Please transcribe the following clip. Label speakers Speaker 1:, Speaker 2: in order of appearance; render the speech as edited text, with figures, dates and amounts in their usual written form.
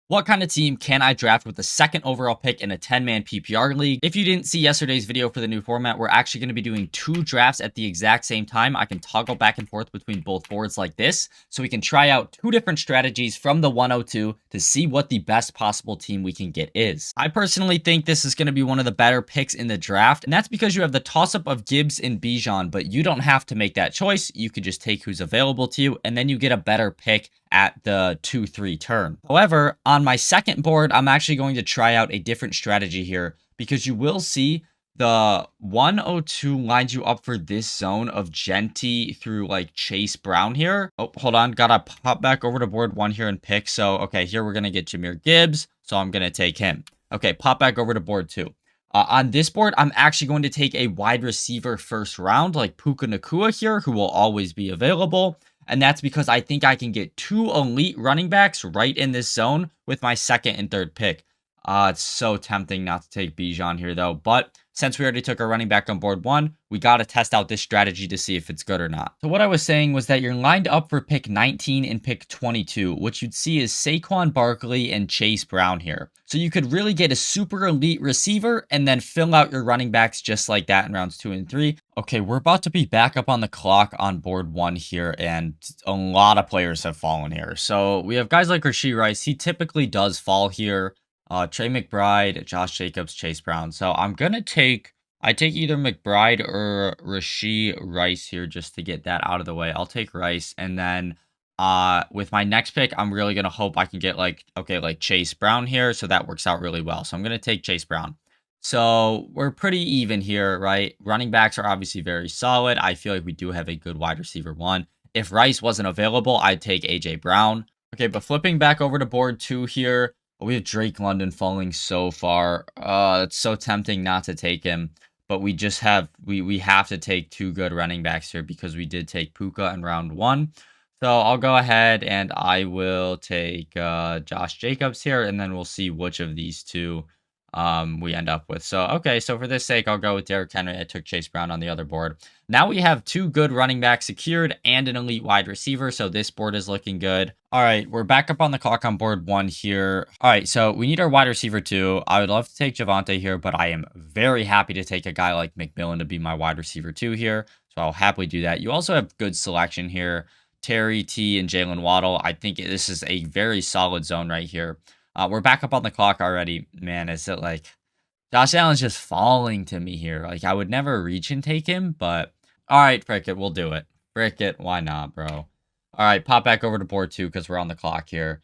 Speaker 1: What kind of team can I draft with the second overall pick in a 10-man PPR league? If you didn't see yesterday's video for the new format, we're actually going to be doing 2 drafts at the exact same time. I can toggle back and forth between both boards like this, so we can try out 2 different strategies from the 102 to see what the best possible team we can get is. I personally think this is going to be one of the better picks in the draft, and that's because you have the toss-up of Gibbs and Bijan, but you don't have to make that choice. You could just take who's available to you, and then you get a better pick at the 2-3 turn. However, on my second board, I'm actually going to try out a different strategy here because you will see the 102 lines you up for this zone of Genty through like Chase Brown here. Oh, hold on. Gotta pop back over to board 1 here and pick. So, okay, here we're going to get Jahmyr Gibbs. So I'm going to take him. Okay, pop back over to board 2. On this board, I'm actually going to take a wide receiver first round like Puka Nacua here, who will always be available. And that's because I think I can get 2 elite running backs right in this zone with my second and third pick. It's so tempting not to take Bijan here, though. But since we already took a running back on board 1, we got to test out this strategy to see if it's good or not. So what I was saying was that you're lined up for pick 19 and pick 22. What you'd see is Saquon Barkley and Chase Brown here. So you could really get a super elite receiver and then fill out your running backs just like that in rounds 2 and 3. Okay, we're about to be back up on the clock on board 1 here, and a lot of players have fallen here. So we have guys like Rashee Rice. He typically does fall here. Trey McBride, Josh Jacobs, Chase Brown. So I'm gonna take either McBride or Rashee Rice here just to get that out of the way. I'll take Rice, and then with my next pick, I'm really gonna hope I can get like Chase Brown here, so that works out really well. So I'm gonna take Chase Brown. So we're pretty even here, right? Running backs are obviously very solid. I feel like we do have a good wide receiver 1. If Rice wasn't available, I'd take AJ Brown. Okay, but flipping back over to board 2 here. We have Drake London falling so far. It's so tempting not to take him, but we just have we have to take 2 good running backs here because we did take Puka in round 1. So I'll go ahead and I will take Josh Jacobs here, and then we'll see which of these 2 we end up with. So, okay, so for this sake, I'll go with Derrick Henry. I took Chase Brown on the other board. Now we have 2 good running backs secured and an elite wide receiver, so this board is looking good. All right, we're back up on the clock on board 1 here. All right, so we need our wide receiver 2. I would love to take Javonte here, but I am very happy to take a guy like McMillan to be my wide receiver 2 here, so I'll happily do that. You also have good selection here. Terry T and Jalen Waddle. I think this is a very solid zone right here. We're back up on the clock already. Man, is it like Josh Allen's just falling to me here. Like, I would never reach and take him, but all right, frick it, we'll do it. Frick it, why not, bro? All right, pop back over to board 2 because we're on the clock here.